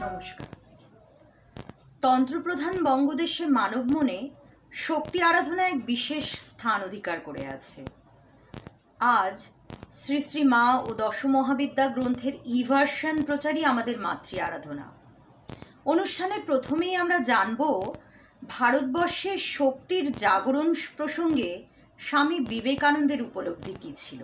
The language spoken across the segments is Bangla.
নমস্কার। তন্ত্রপ্রধান বঙ্গদেশে মানব মনে শক্তি আরাধনা এক বিশেষ স্থান অধিকার করে আছে। আজ শ্রী শ্রী মা ও দশমহাবিদ্যা গ্রন্থের ভার্সন প্রচারই আমাদের মাতৃ আরাধনা। অনুষ্ঠানের প্রথমেই আমরা জানব ভারতবর্ষে শক্তির জাগরণ প্রসঙ্গে স্বামী বিবেকানন্দের উপলব্ধি কী ছিল।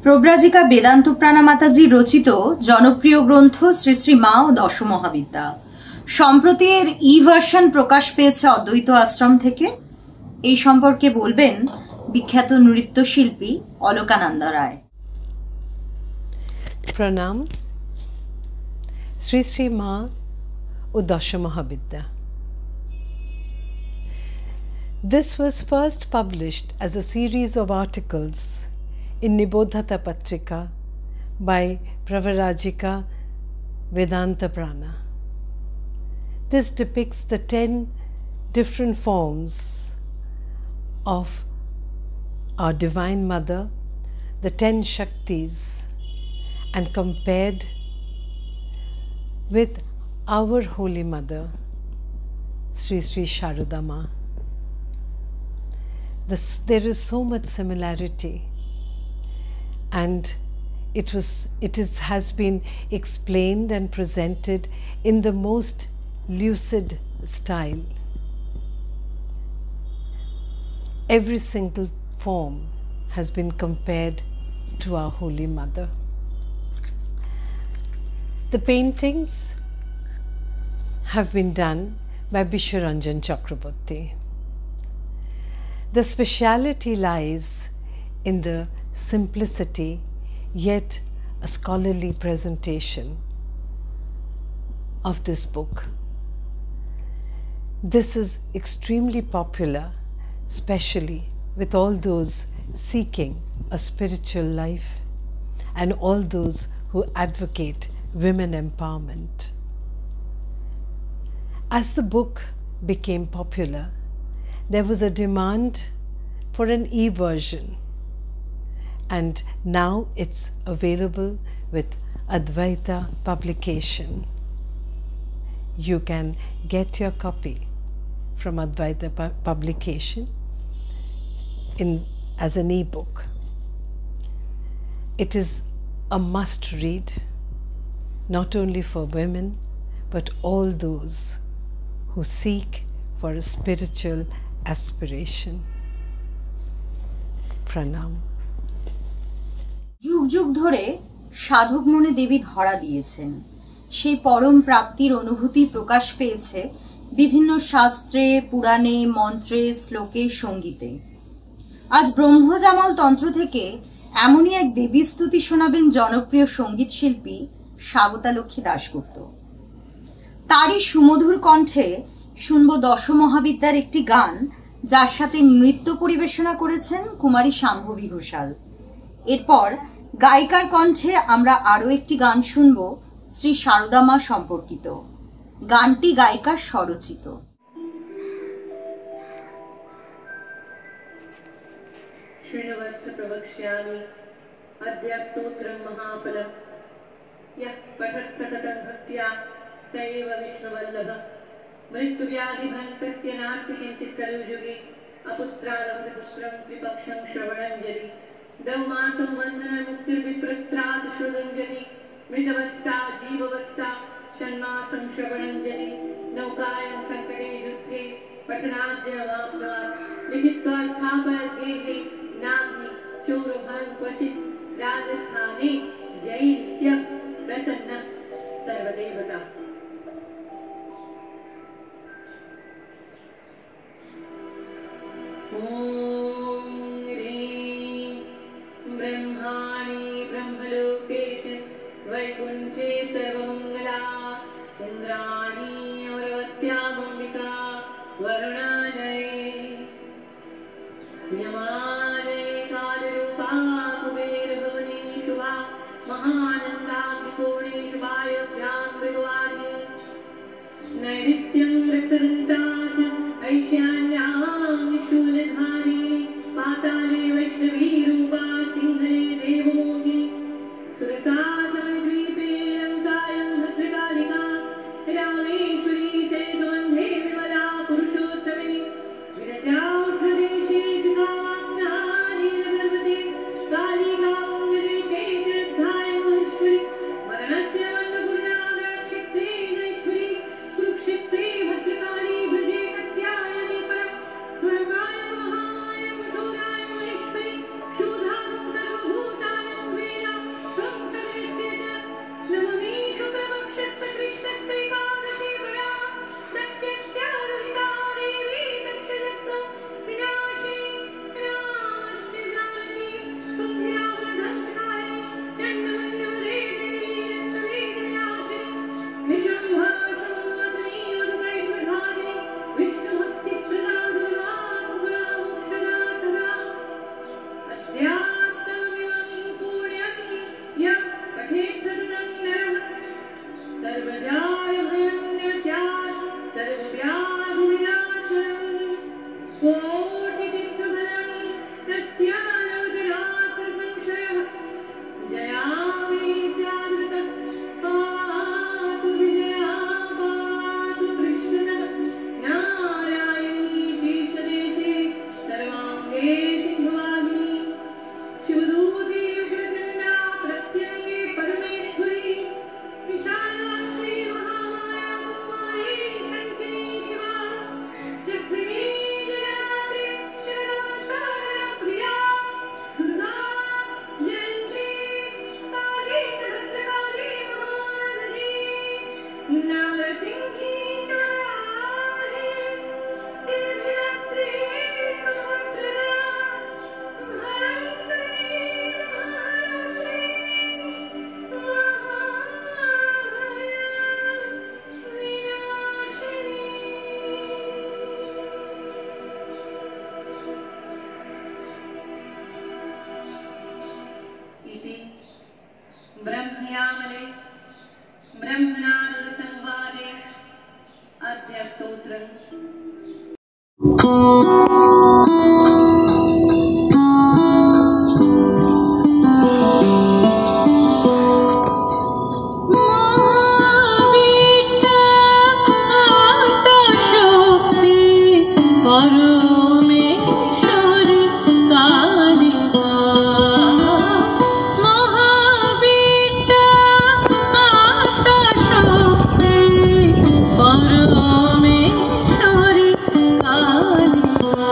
প্রব্রাজিকা বেদান্ত প্রাণা মাতাজি রচিত জনপ্রিয় গ্রন্থ শ্রী শ্রী মা ও দশমহাবিদ্যা সম্প্রতি এর ভার্সন প্রকাশ পেয়েছে অদ্বৈত আশ্রম থেকে। এই সম্পর্কে বলবেন বিখ্যাত নৃত্যশিল্পী অলকানন্দা রায়। প্রণাম। শ্রী শ্রী মা ও Dashamahavidya. This was first published as a series of articles in Nibodhata Patrika by Pravarajika Vedanta Prana. This depicts the 10 different forms of our Divine Mother, the 10 Shaktis, and compared with our Holy Mother, Sri Sri Sharada Ma. There is so much similarity, and has been explained and presented in the most lucid style. Every single form has been compared to our Holy Mother. The paintings have been done by Bishwaranjan Chakraborty. The speciality lies in the simplicity yet a scholarly presentation of this book. This is extremely popular, especially with all those seeking a spiritual life and all those who advocate women empowerment. As the book became popular, there was a demand for an version, and now it's available with Advaita publication. You can get your copy from Advaita publication as an e-book. It is a must read, not only for women, but all those who seek for a spiritual aspiration. Pranam. যুগ যুগ ধরে সাধক মনে দেবী ধরা দিয়েছেন। সেই পরম প্রাপ্তির অনুভূতি প্রকাশ পেয়েছে বিভিন্ন শাস্ত্রে, পুরাণে, মন্ত্রে, শ্লোকে, সঙ্গীতে। আজ ব্রহ্মজামল তন্ত্র থেকে এমনই এক দেবী স্তুতি শোনাবেন জনপ্রিয় সঙ্গীত শিল্পী স্বাগতা লক্ষ্মী দাশগুপ্ত। তারই সুমধুর কণ্ঠে শুনব দশমহাবিদ্যার একটি গান, যার সাথে নৃত্য পরিবেশনা করেছেন কুমারী শাম্ভবী ঘোষাল। এরপর গায়িকার কণ্ঠে আমরা আরও একটি গান শুনব শ্রী শারদা মা সম্পর্কিত। গানটি গায়িকার স্বরচিত। श्रीनिवत्स प्रवक्ष्यामि अद्य स्तोत्रं महाफलम् यः पठत् सततं भक्त्या स एव विष्णुवल्लभः मृत्युव्याधिभन्तस्य नास्ति किञ्चित् कलियुगे अपुत्रालब्धपुत्रं त्रिपक्षं श्रवणञ्जलि दौमासं वन्दनमुक्तिर्विप्रत्रात् श्रुतञ्जलि मृतवत्सा जीववत्सा षण्मासं श्रवणञ्जलि नौकायां सङ्कटे युद्धे पठनाद्यवाप्नवात् लिखित्वा स्थापयत् गेहे नाम्नि चोरभान् क्वचित् राजस्थाने जैनित्यः प्रसन्नः सर्वदेवता। ॐ ह्रीं ब्रह्माणि ब्रह्मलोके च वैकुञ्चे सर्वमङ्गला इन्द्राणी अमरवत्यामम्बिका वरुणालये यमालये कालरूपा कुबेरभवने शुभा महानन्दाग्निकोणे शुभायाभ्यां मृगवाहिनी नैऋत्यं रक्तदन्ता च ऐशान्यां शूलधारिणी पाताले वैष्णवी रूपा सिंहले देवमोहिनी सुरसा समद्वीपे लङ्कायां भद्रकालिका रामेश्वरी सेतुवन्धे विमला पुरुषोत्तमे विरजाप्रदेशे जुगावाग्नालीलगर्भते कालिकावङ्गदेशे जगद्धायमहेश्वरी मरणस्य अन्नपूर्णागाक्षित्रे जैश्वरी कुरुक्षेत्रे भद्रकाली भजे कत्यायने परं स्वर्गाय महाय कठोराय महेश्वरी शोधानं सर्वभूतानं वेला त्वं सर्वस्य च नममे शुक्लपक्षस्य कृष्णस्यैकादशी वरा दक्षस्य रोहिता देवी दक्षदत्तं विनाशिनी रामस्य जानकी तुभ्यावधंसकाय चण्डमण्डले देवी रत्नवेदविनाशिनी निशम्भाशम्वदनी उदकैर्विघादिनी विष्णुभक्तिप्रदा दुर्गा सुगुणा मोक्षदा सदा अद्यास्तमिमं पुण्यं यः पठेत् सततं नरः सर्वजाय भयं न स्यात् सर्वव्याधिविनाशनम् कोटितीर्थफलं तस्य नवदरात्र संशयः जयामि चारुतः पातु विजया पातु कृष्णतः नारायणी शीर्षदेशे सर्वाङ्गे सिंहवाहिनी शिवदूते उग्रचण्डा प्रत्यङ्गे परमेश्वरी विशालाक्षी महामाया कुमारी शङ्किनी शिवा चक्रिणी जगन्नाथी जगन्माता प्रिया दुर्गा जयन्ती काली भद्रकाली महारानी नारसिंही काली सिद्धिदात्री सुभद्रा भयङ्करी महारानी इति ब्रह्मयामले ब्रह्मनारद संवादे अद्य स्तोत्रम् परमेश्वरी कालिका महाविद्या आत्मशक्ति परमेश्वरी कालिका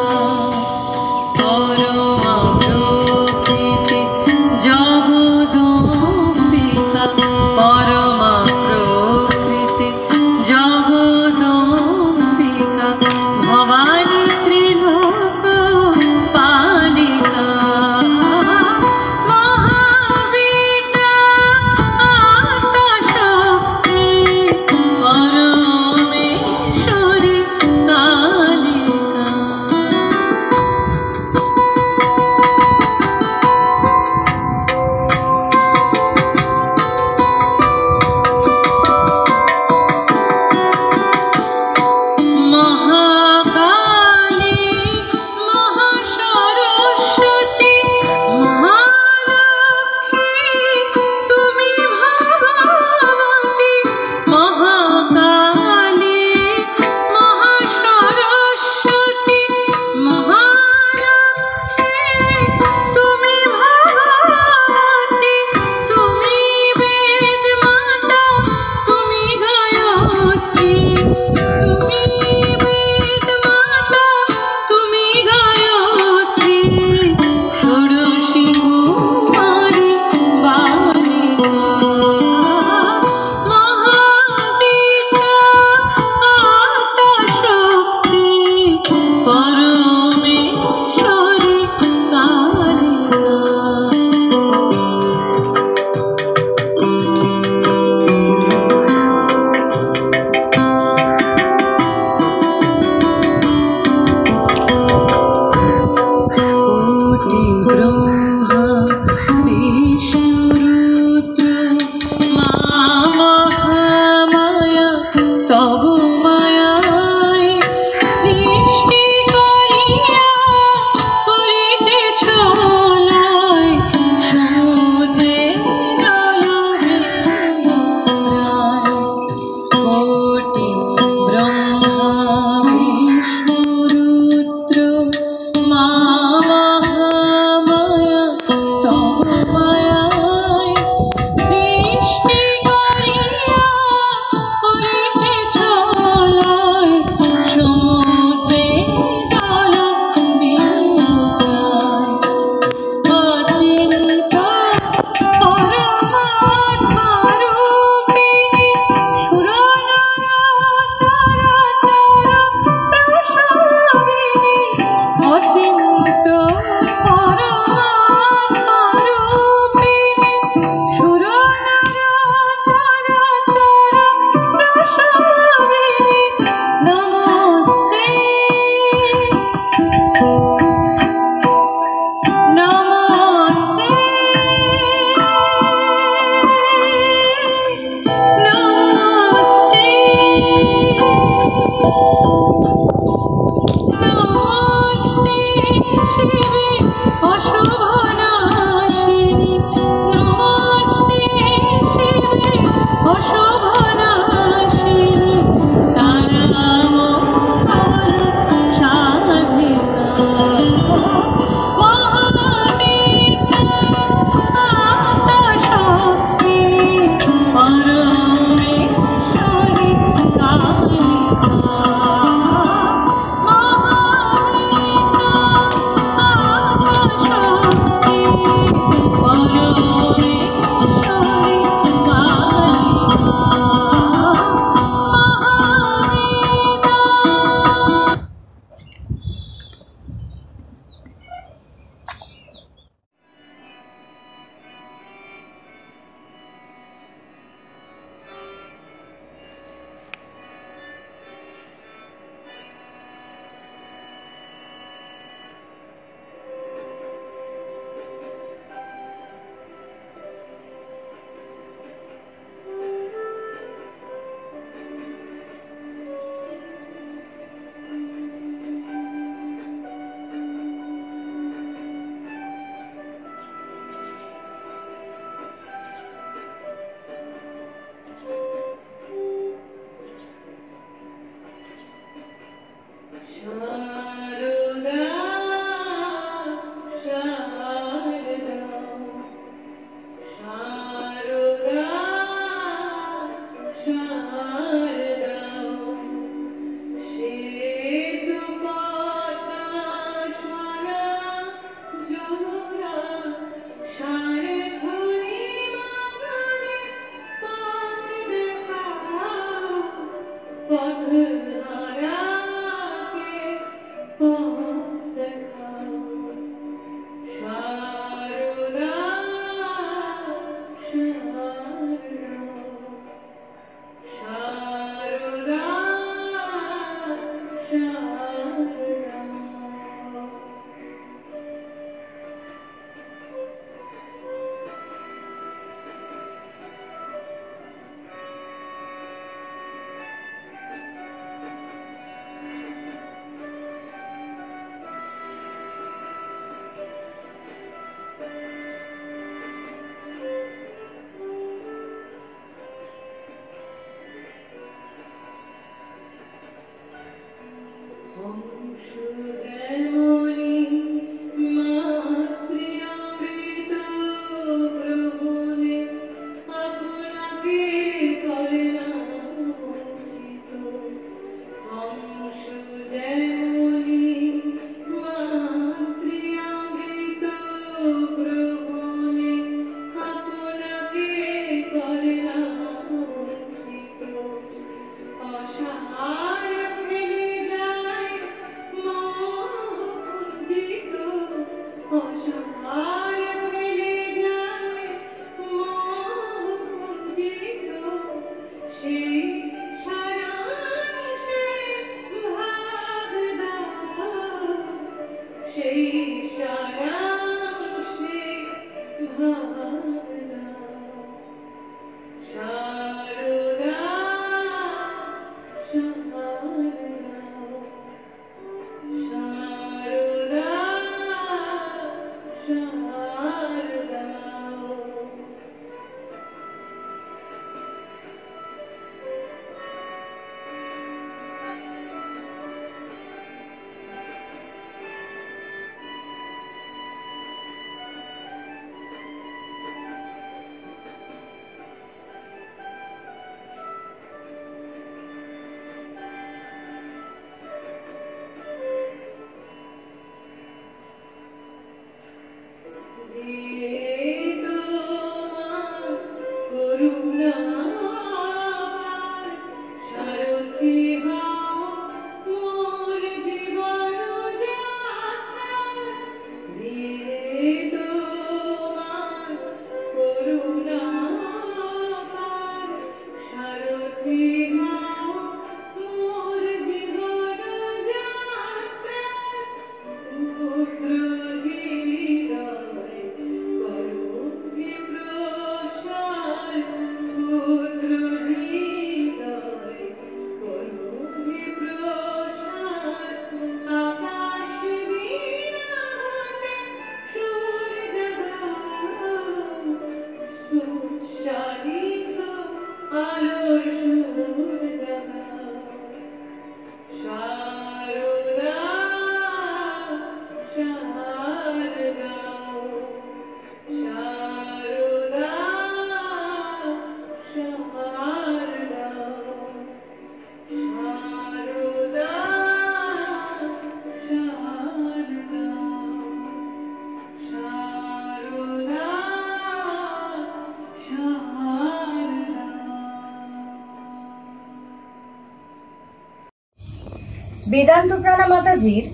বেদান্ত প্রাণা মাতাজির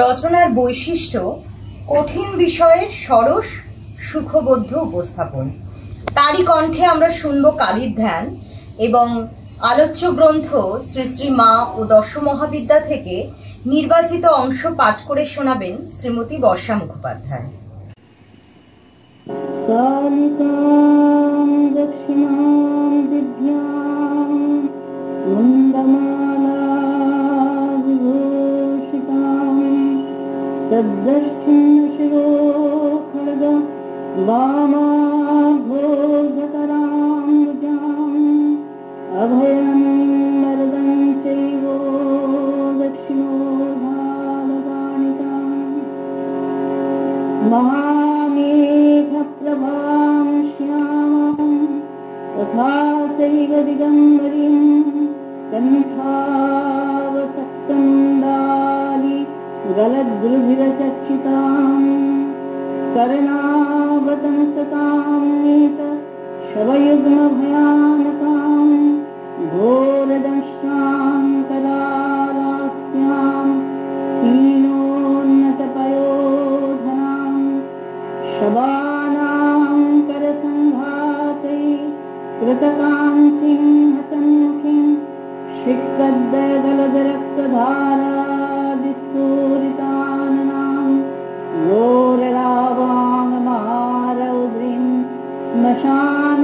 রচনার বৈশিষ্ট্য কঠিন বিষয়ের সরস সুখবোধ্য উপস্থাপন। তারই কণ্ঠে আমরা শুনব কালীর ধ্যান এবং আলোচ্য গ্রন্থ শ্রী শ্রী মা ও দশ মহাবিদ্যা থেকে নির্বাচিত অংশ পাঠ করে শোনাবেন শ্রীমতী বর্ষা মুখোপাধ্যায়। महामेघप्रभां श्यामां तथा चैव दिगम्बरीं कण्ठावसक्तण्डाली गलद्रुधिरचक्षितां कर्णावतंसतां नीत शवयुग्मभयानकां घोरदंष्ट्रां करालास्यां हीनोन्नतपयोधनां शबानां करसङ्घातै कृतकाञ्चीं हसन्मुखीं शिक्कद्दगलदरक्तधारादिस्फुरिताननां घोररावाङ्गमारौद्रीं श्मशानालयवासिनीं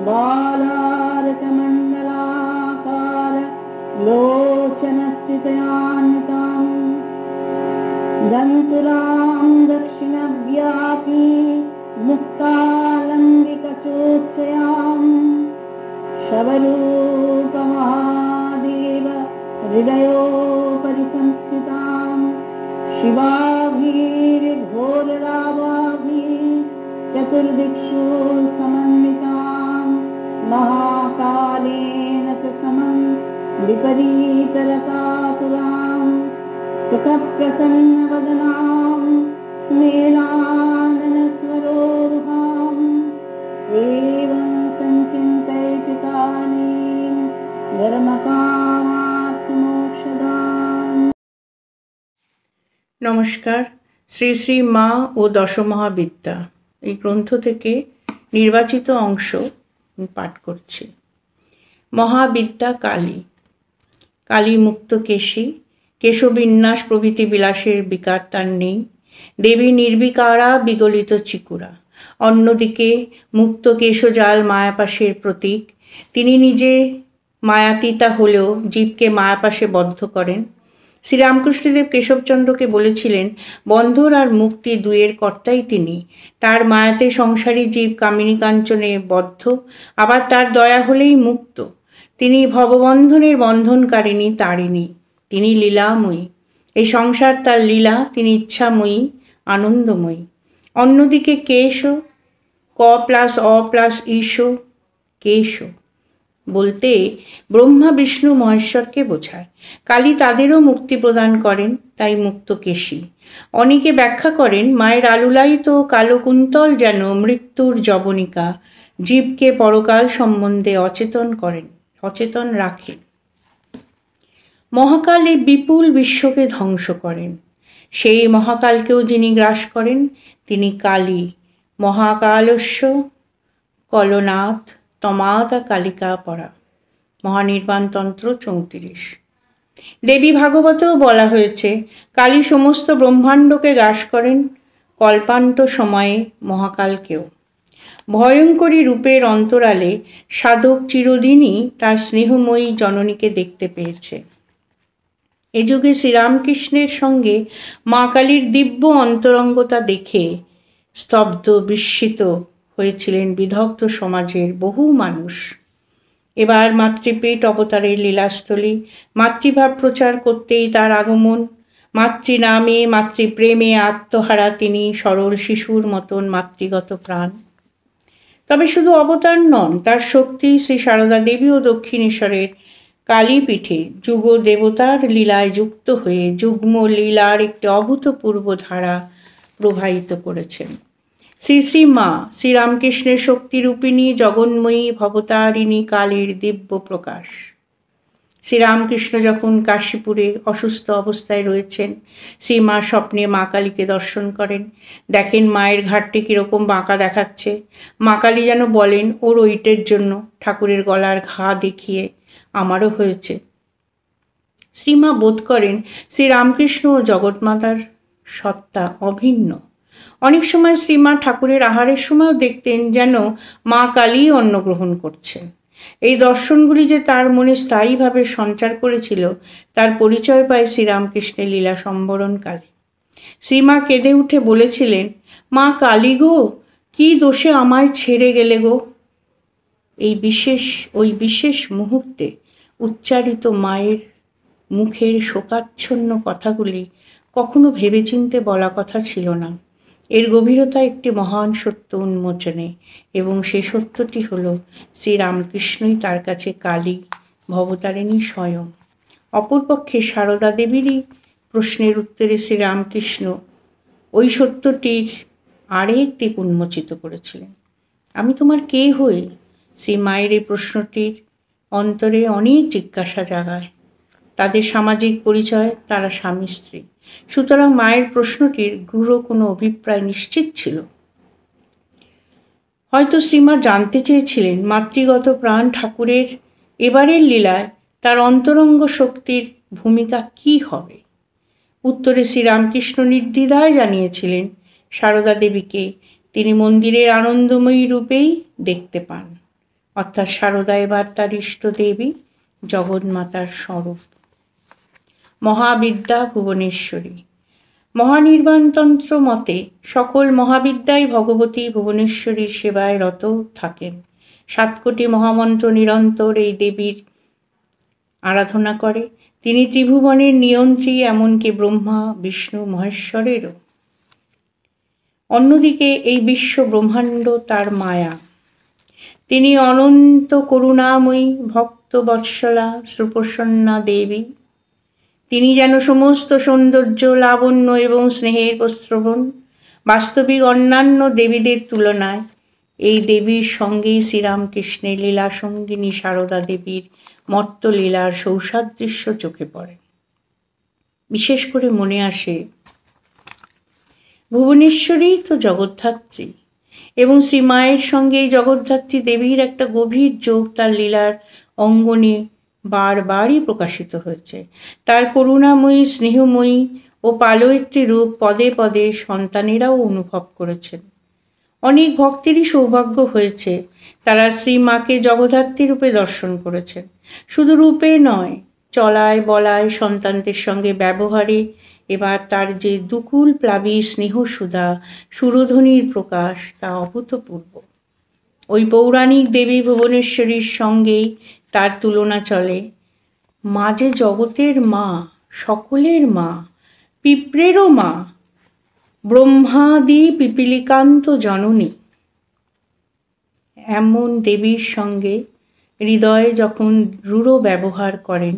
बालार्कमण्डलाकार लोचनस्थितयान्वितां दन्तुरां दक्षिणव्यापी मुक्तालङ्गिकचोत्सयां शबरूपमहादेव हृदयोपरि संस्थितां शिवाभिर्घोररावाभिः चतुर्दिक्षु समन्वितां महाकालेन च समं विपरीतरकातुरां सुखप्रसन्नवदनां स्मेराननस्वरोरुहाम् एवं सञ्चिन्तयितुकानीं धर्मकामार्थमोक्षदाम्। নমস্কার। শ্রী শ্রী মা ও দশ মহাবিদ্যা এই গ্রন্থ থেকে নির্বাচিত অংশ পাঠ করছি। মহাবিদ্যা কালী। কালী মুক্ত কেশী, কেশবিন্যাস প্রভৃতি বিলাসের বিকার তার নেই। দেবী নির্বিকারা বিগলিত চিকুরা। অন্যদিকে মুক্ত কেশজাল মায়াপাশের প্রতীক। তিনি নিজে মায়াতীতা হলেও জীবকে মায়াপাশে বদ্ধ করেন। শ্রীরামকৃষ্ণদেব কেশবচন্দ্রকে বলেছিলেন, বন্ধর আর মুক্তি দুয়ের কর্তাই তিনি। তার মায়াতে সংসারী জীব কামিনী কাঞ্চনে বদ্ধ, আবার তার দয়া হলেই মুক্ত। তিনি ভববন্ধনের বন্ধনকারিণী তারিণী, তিনি লীলাময়ী। এই সংসার তার লীলা, তিনি ইচ্ছাময়ী, আনন্দময়ী। অন্যদিকে কেশ, ক প্লাস অ প্লাস ঈশ, কেশ বলতে ব্রহ্মা বিষ্ণু মহেশ্বরকে বোঝায়। কালী তাদেরও মুক্তি প্রদান করেন, তাই মুক্তকেশী। অনেকে ব্যাখ্যা করেন, মায়ের আলুলায়িত কালো কুন্তল যেন মৃত্যুর যবনিকা, জীবকে পরকাল সম্বন্ধে অচেতন রাখে। মহাকাল এই বিপুল বিশ্বকে ধ্বংস করেন। সেই মহাকালকেও যিনি গ্রাস করেন, তিনি কালী। মহাকালস্য কলনাথ তমাদা কালিকা পরা। মহানির্বাণতন্ত্র 34। দেবী ভাগবতেও বলা হয়েছে, কালী সমস্ত ব্রহ্মাণ্ডকে গ্রাস করেন, কল্পান্ত সময়ে মহাকালকেও। ভয়ঙ্করী রূপের অন্তরালে সাধক চিরদিনই তার স্নেহময়ী জননীকে দেখতে পেয়েছে। এ যুগে শ্রীরামকৃষ্ণের সঙ্গে মা কালীর দিব্য অন্তরঙ্গতা দেখে স্তব্ধ বিস্মিত হয়েছিলেন বিদগ্ধ সমাজের বহু মানুষ। এবার মাতৃপীঠ অবতারের লীলাস্থলী, মাতৃভাব প্রচার করতেই তার আগমন। মাতৃনামে মাতৃপ্রেমে আত্মহারা তিনি, সরল শিশুর মতন মাতৃগত প্রাণ। তবে শুধু অবতার নন, তার শক্তি শ্রী সারদা দেবী ও দক্ষিণেশ্বরের কালীপীঠে যুগ দেবতার লীলায় যুক্ত হয়ে যুগ্ম লীলার একটি অভূতপূর্ব ধারা প্রবাহিত করেছেন। শ্রী শ্রী মা শ্রীরামকৃষ্ণের শক্তিরূপিণী জগন্ময়ী ভবতারিণী কালীর দিব্য প্রকাশ। শ্রীরামকৃষ্ণ যখন কাশীপুরে অসুস্থ অবস্থায় রয়েছেন, শ্রীমা স্বপ্নে মা কালীকে দর্শন করেন। দেখেন মায়ের ঘাটটি কীরকম বাঁকা দেখাচ্ছে। মা কালী যেন বলেন, ওর ওইটের জন্য ঠাকুরের গলার ঘা দেখিয়ে আমারও হয়েছে। শ্রীমা বোধ করেন শ্রীরামকৃষ্ণ ও জগৎমাতার সত্তা অভিন্ন। অনেক সময় শ্রীমা ঠাকুরের আহারের সময়ও দেখতেন যেন মা কালী অন্ন গ্রহণ করছেন। এই দর্শনগুলি যে তার মনে স্থায়ীভাবে সঞ্চার করেছিল, তার পরিচয় পায় শ্রীরামকৃষ্ণের লীলা সম্বরণকালে। শ্রীমা কেঁদে উঠে বলেছিলেন, মা কালী গো, কি দোষে আমায় ছেড়ে গেলে গো। ওই বিশেষ মুহূর্তে উচ্চারিত মায়ের মুখের শোকাচ্ছন্ন কথাগুলি কখনো ভেবেচিন্তে বলা কথা ছিল না। এর গভীরতা একটি মহান সত্য উন্মোচনে, এবং সে সত্যটি হল শ্রীরামকৃষ্ণই তার কাছে কালী, ভবতারিণী স্বয়ং। অপরপক্ষে সারদা দেবীরই প্রশ্নের উত্তরে শ্রীরামকৃষ্ণ ওই সত্যটির আরেক দিক উন্মোচিত করেছিলেন। আমি তোমার কে হই? শ্রী মায়ের এই প্রশ্নটির অন্তরে অনেক জিজ্ঞাসা জাগায়। তাদের সামাজিক পরিচয়, তারা স্বামী স্ত্রী। সুতরাং মায়ের প্রশ্নটির গূঢ় কোনো অভিপ্রায় নিশ্চিত ছিল। হয়তো শ্রীমা জানতে চেয়েছিলেন মাতৃগত প্রাণ ঠাকুরের এবারের লীলায় তার অন্তরঙ্গ শক্তির ভূমিকা কি হবে। উত্তরে শ্রীরামকৃষ্ণ নির্দ্বিধায় জানিয়েছিলেন, সারদা দেবীকে তিনি মন্দিরের আনন্দময়ী রূপেই দেখতে পান। অর্থাৎ সারদা এবার তার ইষ্ট দেবী, জগন্মাতার স্বরূপ। মহাবিদ্যা ভুবনেশ্বরী। মহানির্বাণতন্ত্র মতে সকল মহাবিদ্যাই ভগবতী ভুবনেশ্বরীর সেবায় রত থাকেন। 7 কোটি মহামন্ত্র নিরন্তর এই দেবীর আরাধনা করে। তিনি ত্রিভুবনের নিয়ন্ত্রী, এমনকি ব্রহ্মা বিষ্ণু মহেশ্বরেরও। অন্যদিকে এই বিশ্ব ব্রহ্মাণ্ড তার মায়া। তিনি অনন্ত করুণাময়ী, ভক্ত বৎসলা, সুপ্রসন্না দেবী। তিনি যেন সমস্ত সৌন্দর্য, লাবণ্য এবং স্নেহের প্রস্রবণ। বাস্তবিক অন্যান্য দেবীদের তুলনায় এই দেবীর সঙ্গেই শ্রীরামকৃষ্ণের লীলা সঙ্গিনী সারদা দেবীর মর্ত লীলার সৌসাদৃশ্য চোখে পড়ে। বিশেষ করে মনে আসে ভুবনেশ্বরী তো জগদ্ধাত্রী, এবং শ্রীমায়ের সঙ্গে এই জগদ্ধাত্রী দেবীর একটা গভীর যোগ তার লীলার অঙ্গনে বারবারই প্রকাশিত হয়েছে। তার করুণাময়ী, স্নেহময়ী ও পালয়িত্রী রূপ পদে পদে সন্তানেরাও অনুভব করেছেন। অনেক ভক্তেরই সৌভাগ্য হয়েছে, তারা শ্রীমাকে জগদ্ধাত্রী রূপে দর্শন করেছেন। শুধু রূপে নয়, চলায় বলায়, সন্তানদের সঙ্গে ব্যবহারে এবার তার যে দুকুল প্লাবী স্নেহসুধা, সুরধ্বনির প্রকাশ, তা অভূতপূর্ব। ওই পৌরাণিক দেবী ভুবনেশ্বরীর সঙ্গেই তার তুলনা চলে। মা যে জগতের মা, সকলের মা, পিঁপড়েরও মা, ব্রহ্মাদি পিপীলিকান্ত জননী। এমন দেবীর সঙ্গে হৃদয়ে যখন রূঢ় ব্যবহার করেন,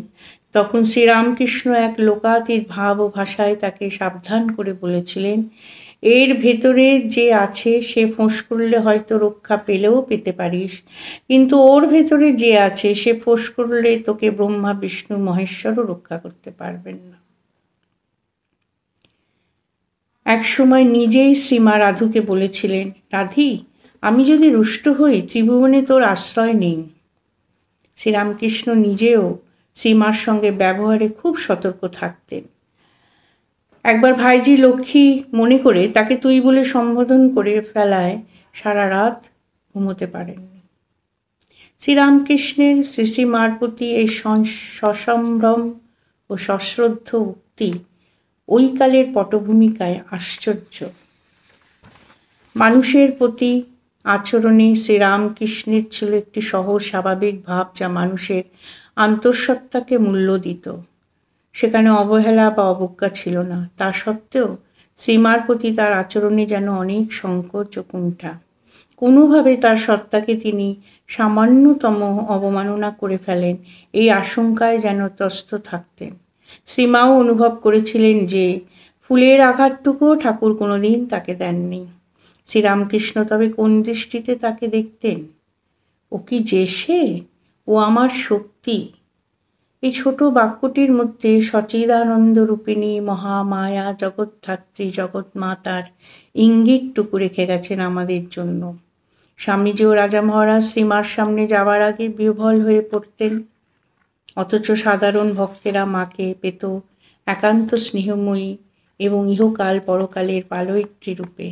তখন শ্রীরামকৃষ্ণ এক লোকাতীত ভাব ও ভাষায় তাকে সাবধান করে বলেছিলেন, এর ভেতরে যে আছে সে ফোঁস করলে হয়তো রক্ষা পেলেও পেতে পারিস, কিন্তু ওর ভেতরে যে আছে সে ফোঁস করলে তোকে ব্রহ্মা বিষ্ণু মহেশ্বরও রক্ষা করতে পারবেন না। এক সময় নিজেই শ্রীমা রাধুকে বলেছিলেন, রাধি, আমি যদি রুষ্ট হই, ত্রিভুবনে তোর আশ্রয় নেই। শ্রীরামকৃষ্ণ নিজেও শ্রীমার সঙ্গে ব্যবহারে খুব সতর্ক থাকতেন। একবার ভাইজি লক্ষ্মী মনে করে তাকে তুই বলে সম্বোধন করে ফেলায় সারা রাত ঘুমোতে পারেননি। শ্রীরামকৃষ্ণের শ্রীশ্রীমার প্রতি এই সসম্ভ্রম ও সশ্রদ্ধ উক্তি ওই কালের পটভূমিকায় আশ্চর্য। মানুষের প্রতি আচরণে শ্রীরামকৃষ্ণের ছিল একটি সহজ স্বাভাবিক ভাব, যা মানুষের আন্তঃসত্ত্বাকে মূল্য দিত। সেখানে অবহেলা বা অবজ্ঞা ছিল না। তা সত্ত্বেও শ্রীমার প্রতি তার আচরণে যেন অনেক সংকোচ ও কুণ্ঠা। কোনোভাবে তার সত্তাকে তিনি সামান্যতম অবমাননা করে ফেলেন, এই আশঙ্কায় যেন ত্রস্ত থাকতেন। শ্রীমাও অনুভব করেছিলেন যে ফুলের আঘাতটুকুও ঠাকুর কোনোদিন তাকে দেননি। শ্রীরামকৃষ্ণ তবে কোন দৃষ্টিতে তাকে দেখতেন? ও কি যে সে, ও আমার শক্তি। এই ছোট বাক্যটির মধ্যে সচিদানন্দ রূপিণী মহামায়া জগদ্ধাত্রী জগৎমাতার ইঙ্গিতটুকু রেখে গেছেন আমাদের জন্য। স্বামীজি ও রাজা মহারাজ শ্রীমার সামনে যাওয়ার আগে বিহ্বল হয়ে পড়তেন, অথচ সাধারণ ভক্তেরা মাকে পেত একান্ত স্নেহময়ী এবং ইহকাল পরকালের পালয়িত্রী রূপে।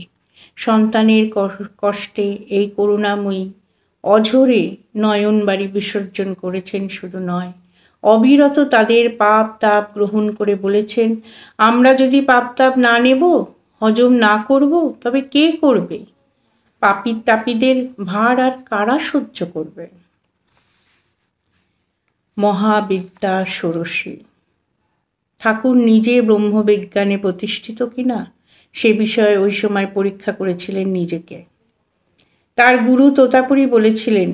সন্তানের কষ্টে এই করুণাময়ী অঝরে নয়নবাড়ি বিসর্জন করেছেন শুধু নয়, অবিরত তাদের পাপ তাপ গ্রহণ করে বলেছেন, আমরা যদি পাপ তাপ না নেব, হজম না করব, তবে কে করবে? পাপী তাপীদের ভার আর কারা সহ্য করবে? মহাবিদ্যা ষোড়শী ঠাকুর নিজে ব্রহ্মবিজ্ঞানে প্রতিষ্ঠিত কিনা সে বিষয়ে ওই সময় পরীক্ষা করেছিলেন নিজেকে। তার গুরু তোতাপুরী বলেছিলেন,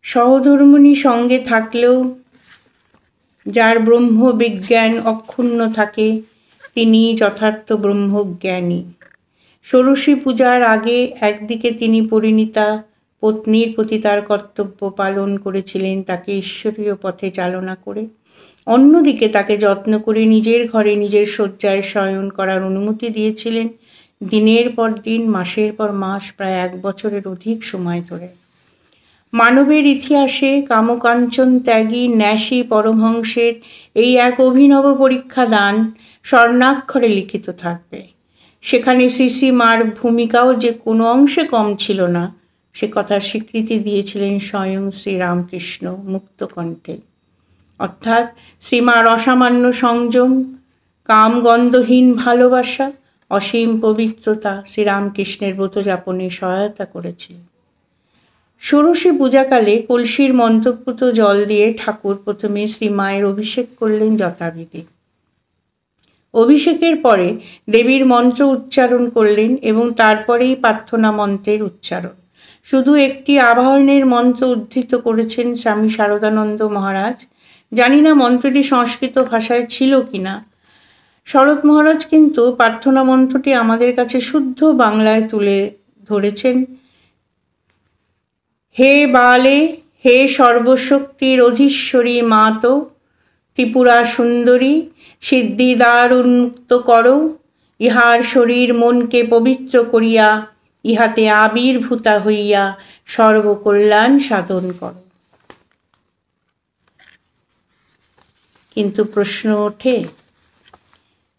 সহধর্মিণী সঙ্গে থাকলেও যার ব্রহ্মবিজ্ঞান অক্ষুণ্ণ থাকে তিনি যথার্থ ব্রহ্মজ্ঞানী। ষোড়শী পূজার আগে একদিকে তিনি পরিণীতা পত্নীর প্রতি তার কর্তব্য পালন করেছিলেন, তাকে ঈশ্বরীয় পথে চালনা করে, অন্যদিকে তাকে যত্ন করে নিজের ঘরে নিজের শয্যায় শয়ন করার অনুমতি দিয়েছিলেন, দিনের পর দিন, মাসের পর মাস, প্রায় 1 বছরের অধিক সময় ধরে। মানবের ইতিহাসে কামকাঞ্চন ত্যাগী ন্যাসী পরমহংসের এই এক অভিনব পরীক্ষা দান স্বর্ণাক্ষরে লিখিত থাকবে। সেখানে শ্রীশ্রীমার ভূমিকাও যে কোনো অংশে কম ছিল না, সে কথার স্বীকৃতি দিয়েছিলেন স্বয়ং শ্রীরামকৃষ্ণ মুক্তকণ্ঠে। অর্থাৎ শ্রীমার অসামান্য সংযম, কামগন্ধহীন ভালোবাসা, অসীম পবিত্রতা শ্রীরামকৃষ্ণের ব্রতযাপনে সহায়তা করেছে। ষোড়শী পূজাকালে কলসির মন্ত্রপুত জল দিয়ে ঠাকুর প্রথমে শ্রীমায়ের অভিষেক করলেন যথাবিধি। অভিষেকের পরে দেবীর মন্ত্র উচ্চারণ করলেন এবং তারপরেই প্রার্থনা মন্ত্রের উচ্চারণ। শুধু একটি আবাহনের মন্ত্র উদ্ধৃত করেছেন স্বামী শারদানন্দ মহারাজ। জানি না মন্ত্রটি সংস্কৃত ভাষায় ছিল কিনা। শরৎ মহারাজ কিন্তু প্রার্থনা মন্ত্রটি আমাদের কাছে শুদ্ধ বাংলায় তুলে ধরেছেন। হে বালে, হে সর্বশক্তির অধীশ্বরী মাতো, ত্রিপুরা সুন্দরী, সিদ্ধিদ্বার উন্মুক্ত করো, ইহার শরীর মনকে পবিত্র করিয়া ইহাতে আবির্ভূতা হইয়া সর্বকল্যাণ সাধন করো। কিন্তু প্রশ্ন ওঠে,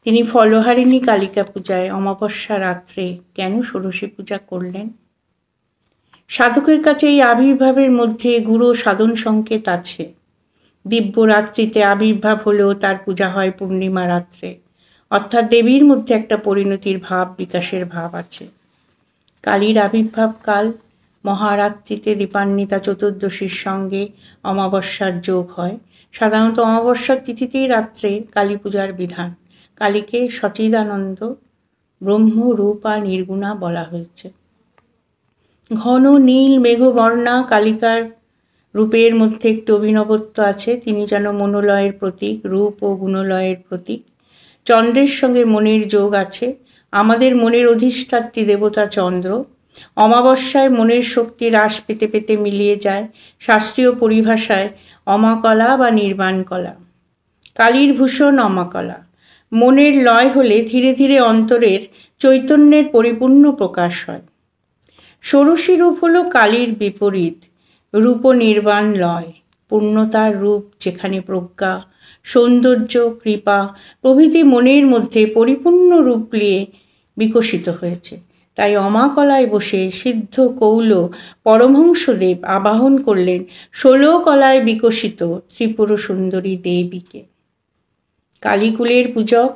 তিনি ফলহারিণী কালিকা পূজায় অমাবস্যা রাত্রে কেন ষোড়শী পূজা করলেন? সাধকের কাছে এই আবির্ভাবের মধ্যে গূঢ় সাধন সংকেত আছে। দিব্য রাত্রিতে আবির্ভাব হলেও তার পূজা হয় পূর্ণিমা রাত্রে, অর্থাৎ দেবীর মধ্যে একটা পরিণতির ভাব, বিকাশের ভাব আছে। কালীর আবির্ভাব কাল মহারাত্রিতে দীপান্বিতা চতুর্দশীর সঙ্গে অমাবস্যার যোগ হয়। সাধারণত অমাবস্যার তিথিতেই রাত্রে কালী পূজার বিধান। কালীকে সচিদানন্দ, ব্রহ্মরূপা নির্গুণা বলা হয়েছে। ঘন নীল মেঘবর্ণা কালিকার রূপের মধ্যে একটি অভিনবত্ব আছে। তিনি যেন মনোলয়ের প্রতীক, রূপ ও গুণলয়ের প্রতীক। চন্দ্রের সঙ্গে মনের যোগ আছে। আমাদের মনের অধিষ্ঠাত্রী দেবতা চন্দ্র। অমাবস্যায় মনের শক্তি হ্রাস পেতে পেতে মিলিয়ে যায় শাস্ত্রীয় পরিভাষায় অমাকলা বা নির্বাণ কলা। কালীর ভূষণ অমাকলা। মনের লয় হলে ধীরে ধীরে অন্তরের চৈতন্যের পরিপূর্ণ প্রকাশ হয়। ষোড়শী রূপ হল কালীর বিপরীত, রূপ নির্বাণ লয়, পূর্ণতার রূপ, যেখানে প্রজ্ঞা, সৌন্দর্য, কৃপা প্রভৃতি মনের মধ্যে পরিপূর্ণ রূপ নিয়ে বিকশিত হয়েছে। তাই অমাকলায় বসে সিদ্ধ কৌল পরমহংসদেব আবাহন করলেন 16 কলায় বিকশিত ত্রিপুর সুন্দরী দেবীকে। কালীকুলের পূজক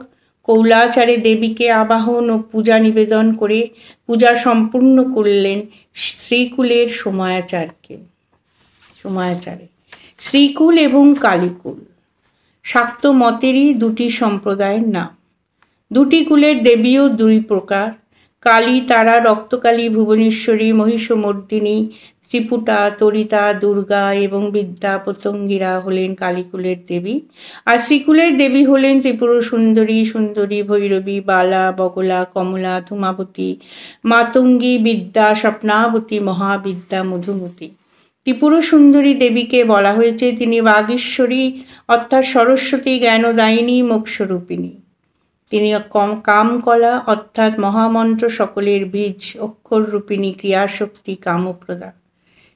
কৌলাচারে দেবীকে আবাহন ও পূজা নিবেদন করে পূজা সম্পূর্ণ করলেন শ্রীকুলের সময়াচারে। শ্রীকুল এবং কালীকুল শাক্ত মতেরই দুটি সম্প্রদায়ের নাম। দুটি কুলের দেবীও দুই প্রকার। কালী তারা, রক্তকালী, ভুবনেশ্বরী, মহিষমর্দিনী, ত্রিপুটা, তরিতা, দুর্গা এবং বিদ্যা পতঙ্গীরা হলেন কালীকুলের দেবী। আর শ্রীকুলের দেবী হলেন ত্রিপুর সুন্দরী, সুন্দরী, ভৈরবী, বালা, বগলা, কমলা, ধূমাবতী, মাতঙ্গী, বিদ্যা, স্বপ্নাবতী, মহাবিদ্যা, মধুমতী। ত্রিপুর সুন্দরী দেবীকে বলা হয়েছে তিনি বাগীশ্বরী অর্থাৎ সরস্বতী, জ্ঞানদায়িনী, মোক্ষরূপিণী। তিনি কামকলা অর্থাৎ মহামন্ত্র সকলের বীজ, অক্ষররূপিণী, ক্রিয়াশক্তি, কামপ্রদা।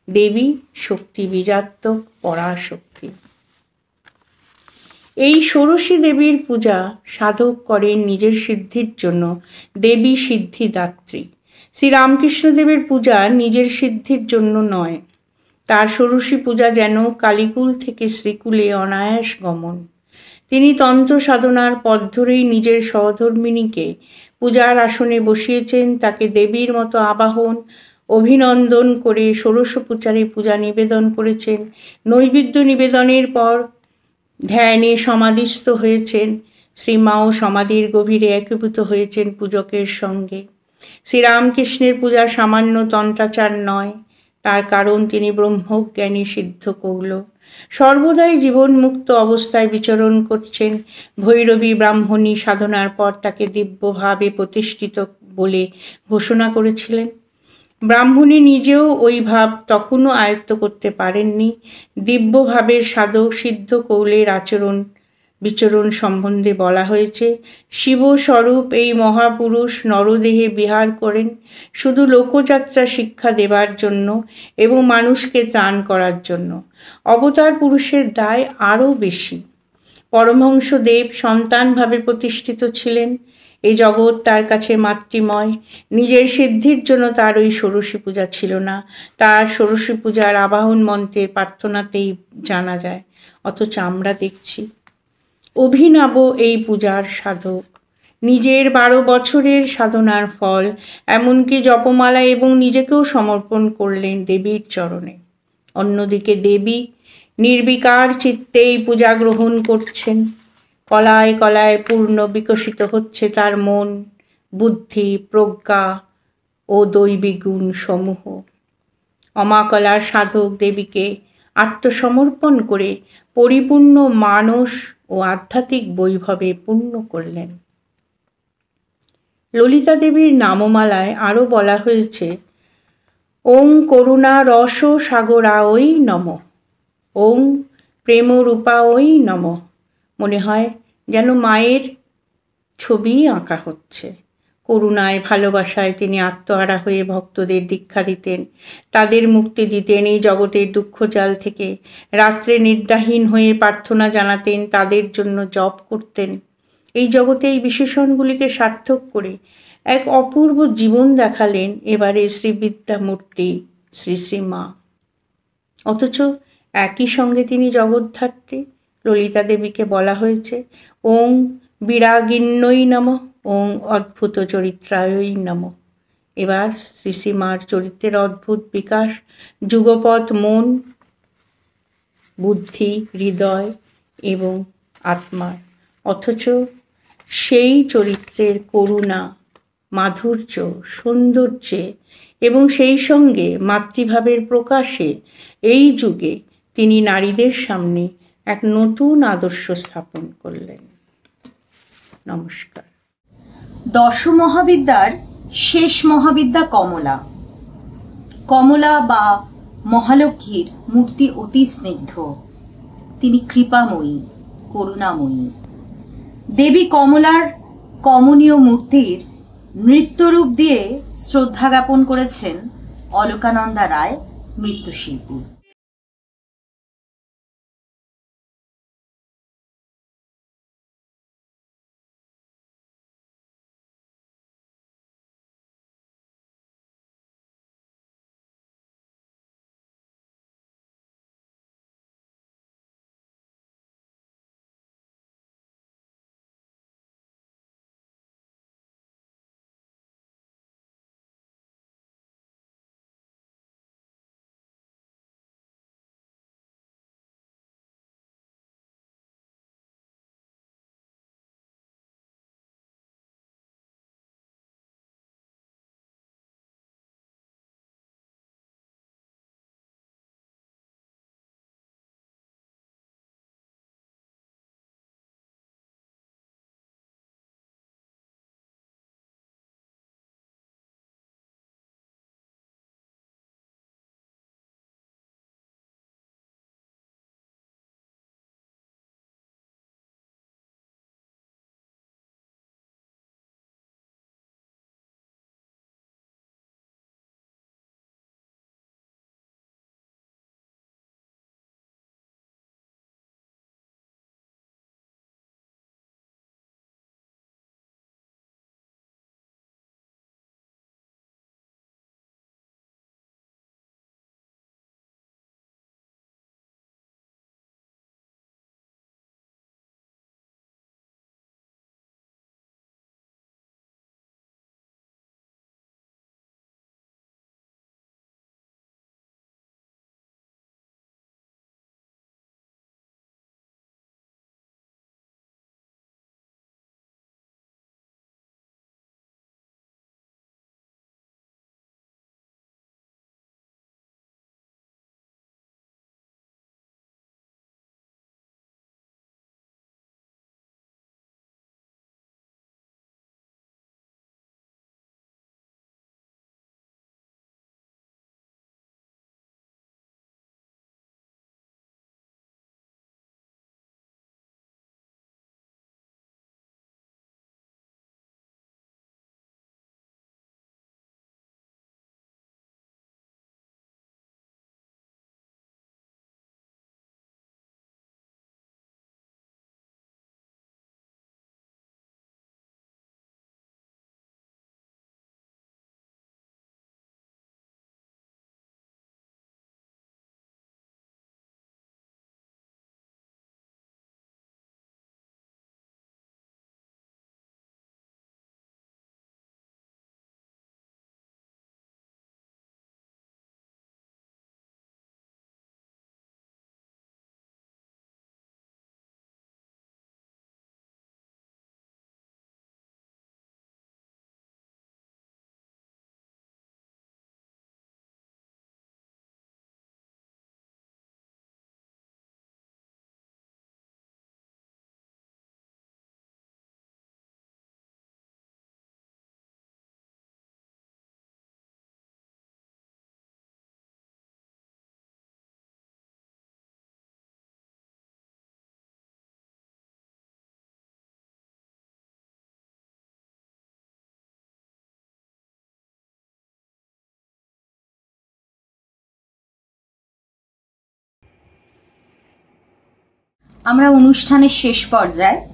দেবী শক্তি বীজাত্মক, পরাশক্তি। এই ষোড়শী দেবীর পূজা সাধক করেন নিজের সিদ্ধির জন্য, দেবী সিদ্ধিদাত্রী। শ্রীরামকৃষ্ণদেবের পূজা নিজের সিদ্ধির জন্য নয়। তার ষোড়শী পূজা যেন কালীকুল থেকে শ্রীকুলে অনায়াস গমন। তিনি তন্ত্র সাধনার পথ ধরেই নিজের সহধর্মিণীকে পূজার আসনে বসিয়েছেন, তাকে দেবীর মতো আবাহন অভিনন্দন করে ষোড়শ পূজারে পূজা নিবেদন করেছেন। নৈবেদ্য নিবেদনের পর ধ্যানে সমাধিস্থ হয়েছেন। শ্রীমাও সমাধির গভীরে একীভূত হয়েছেন পূজকের সঙ্গে। শ্রীরামকৃষ্ণের পূজা সামান্য তন্ত্রাচার নয়, তার কারণ তিনি ব্রহ্মজ্ঞানী সিদ্ধ কৌল। সর্বদাই জীবনমুক্ত অবস্থায় বিচরণ করছেন। ভৈরবী ব্রাহ্মণী সাধনার পর তাকে দিব্যভাবে প্রতিষ্ঠিত বলে ঘোষণা করেছিলেন। ব্রাহ্মণী নিজেও ওই ভাব তখনও আয়ত্ত করতে পারেননি। দিব্যভাবের সাধক সিদ্ধ কৌলের আচরণ বিচরণ সম্বন্ধে বলা হয়েছে, শিবস্বরূপ এই মহাপুরুষ নরদেহে বিহার করেন শুধু লোকযাত্রা শিক্ষা দেবার জন্য এবং মানুষকে ত্রাণ করার জন্য। অবতার পুরুষের দায় আরও বেশি। পরমহংসদেব সন্তানভাবে প্রতিষ্ঠিত ছিলেন। এই জগৎ তার কাছে মাতৃময়। নিজের সিদ্ধির জন্য তার ওই ষোড়শী পূজা ছিল না। তার ষোড়শী পূজার আবাহন মন্ত্রের প্রার্থনাতেই জানা যায়। অথচ আমরা দেখছি অভিনব এই পূজার সাধক নিজের 12 বছরের সাধনার ফল, এমনকি জপমালা এবং নিজেকেও সমর্পণ করলেন দেবীর চরণে। অন্যদিকে দেবী নির্বিকার চিত্তে এই পূজা গ্রহণ করছেন। কলায় কলায় পূর্ণ বিকশিত হচ্ছে তার মন, বুদ্ধি, প্রজ্ঞা ও দৈবিক গুণ সমূহ। অমাকলার সাধক দেবীকে আত্মসমর্পণ করে পরিপূর্ণ মানস ও আধ্যাত্মিক বৈভবে পূর্ণ করলেন। ললিতা দেবীর নামমালায় আরও বলা হয়েছে, ওং করুণা রস সাগরায় নমঃ, ওং প্রেমরূপায় নমঃ। মনে হয় যেন মায়ের ছবি আঁকা হচ্ছে। করুণায়, ভালোবাসায় তিনি আত্মহারা হয়ে ভক্তদের দীক্ষা দিতেন, তাদের মুক্তি দিতেন এই জগতের দুঃখজাল থেকে। রাত্রে নিদ্রাহীন হয়ে প্রার্থনা জানাতেন, তাদের জন্য জপ করতেন। এই জগতে এই বিশেষণগুলিকে সার্থক করে এক অপূর্ব জীবন দেখালেন এবারে শ্রী বিদ্যামূর্তি শ্রী শ্রী মা। অথচ একই সঙ্গে তিনি জগদ্ধাত্রী। ললিতা দেবীকে বলা হয়েছে ওং বিরাগিন্যই নমঃ, ওং অদ্ভুত চরিত্রায়ই নমঃ। এবার শ্রী শ্রী মার চরিত্রের অদ্ভুত বিকাশ, যুগপৎ মন, বুদ্ধি, হৃদয় এবং আত্মার। অথচ সেই চরিত্রের করুণা, মাধুর্য, সৌন্দর্যে এবং সেই সঙ্গে মাতৃভাবের প্রকাশে এই যুগে তিনি নারীদের সামনে এক নতুন আদর্শ স্থাপন করলেন। নমস্কার। দশ মহাবিদ্যার শেষ মহাবিদ্যা কমলা। কমলা বা মহালক্ষ্মীর মূর্তি অতি স্নিগ্ধ। তিনি কৃপাময়ী, করুণাময়ী। দেবী কমলার কমনীয় মূর্তির নৃত্যরূপ দিয়ে শ্রদ্ধা জ্ঞাপন করেছেন অলকানন্দা রায়, নৃত্যশিল্পী। আমরা অনুষ্ঠানের শেষ পর্যায়ে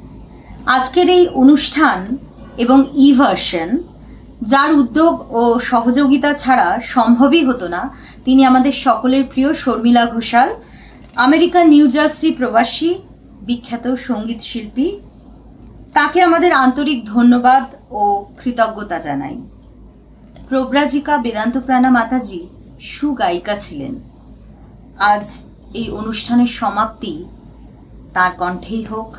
আজকের এই অনুষ্ঠান এবং ই ভার্সন যার উদ্যোগ ও সহযোগিতা ছাড়া সম্ভবই হতো না, তিনি আমাদের সকলের প্রিয় শর্মিলা ঘোষাল, আমেরিকার নিউ জার্সি প্রবাসী বিখ্যাত সঙ্গীত শিল্পী। তাকে আমাদের আন্তরিক ধন্যবাদ ও কৃতজ্ঞতা জানাই। প্রব্রাজিকা বেদান্ত প্রাণা মাতাজি সুগায়িকা ছিলেন। আজ এই অনুষ্ঠানের সমাপ্তি তার কণ্ঠেই হোক।